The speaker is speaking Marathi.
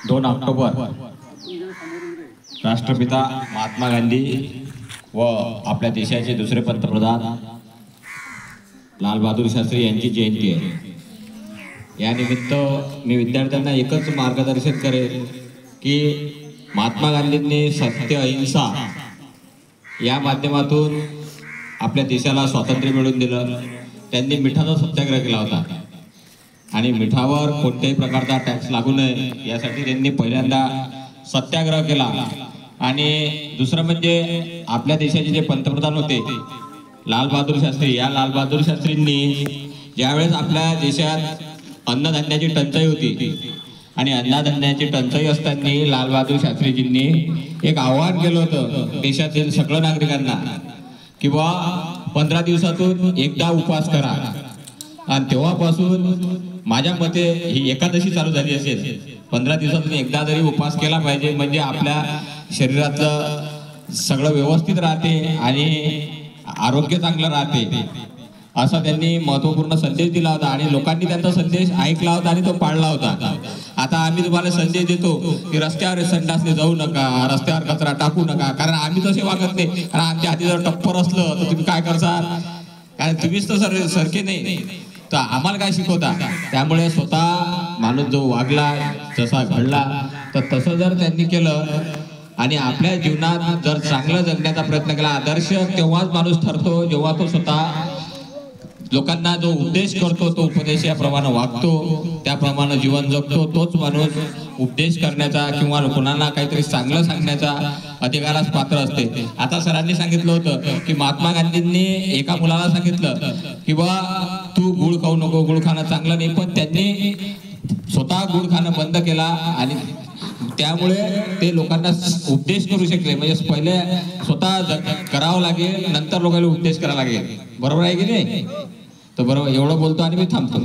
2 ऑक्टोबर राष्ट्रपिता महात्मा गांधी व आपल्या देशाचे दुसरे पंतप्रधान लाल बहादूर शास्त्री यांची जयंती आहे। या निमित्त मी विद्यार्थ्यांना एकच मार्गदर्शन करेन की महात्मा गांधींनी सत्य अहिंसा या माध्यमातून आपल्या देशाला स्वातंत्र्य मिळवून दिलं। त्यांनी मिठाचा सत्याग्रह केला होता आणि मिठावर कोणत्याही प्रकारचा टॅक्स लागू नये यासाठी त्यांनी पहिल्यांदा सत्याग्रह केला। आणि दुसरं म्हणजे आपल्या देशाचे जे पंतप्रधान होते लाल बहादूर शास्त्री, या लाल बहादूर शास्त्रींनी ज्यावेळेस आपल्या देशात अन्नधान्याची टंचाई होती आणि अन्नधान्याची टंचाई असताना लाल बहादूर शास्त्रीजींनी एक आव्हान केलं होतं देशातील सगळ्या नागरिकांना की बा 15 दिवसातून एकदा उपवास करा। आणि तेव्हापासून माझ्या मते ही एकादशी चालू झाली असेल। 15 दिवसातून एकदा जरी उपवास केला पाहिजे म्हणजे आपल्या शरीरातलं सगळं व्यवस्थित राहते आणि आरोग्य चांगलं राहते असा त्यांनी महत्त्वपूर्ण संदेश दिला होता आणि लोकांनी त्यांचा संदेश ऐकला होता आणि तो पाळला होता। आता आम्ही तुम्हाला संदेश देतो की रस्त्यावर संडासने जाऊ नका, रस्त्यावर कचरा टाकू नका, कारण आम्ही तसे वागत नाही। कारण आमच्या हाती जर टप्पर असलं तर तुम्ही काय करसाल, कारण तुम्हीच तर सारखे नाही तर आम्हाला काय शिकवता। त्यामुळे स्वतः माणूस जो वागला जसा घडला तर तसं जर त्यांनी केलं आणि आपल्या जीवनात जर चांगलं जगण्याचा प्रयत्न केला, आदर्श तेव्हाच माणूस ठरतो जेव्हा तो स्वतः लोकांना जो उपदेश करतो तो उपदेश याप्रमाणे वागतो, त्याप्रमाणे जीवन जगतो। तोच माणूस उपदेश करण्याचा किंवा कोणाला काहीतरी चांगलं सांगण्याचा अधिकारास पात्र असते। आता सरांनी सांगितलं होतं की महात्मा गांधींनी एका मुलाला सांगितलं की बा तू गुळ खाऊ नको, गुळ खाणं चांगलं नाही, पण त्यांनी स्वतः गुळ खाणं बंद केला आणि त्यामुळे ते लोकांना उपदेश करू शकले। म्हणजे पहिले स्वतः करावं लागेल, नंतर लोकांना उपदेश करावा लागेल। बरोबर आहे की नाही? तर बरोबर एवढं बोलतो आणि मी थांबतो।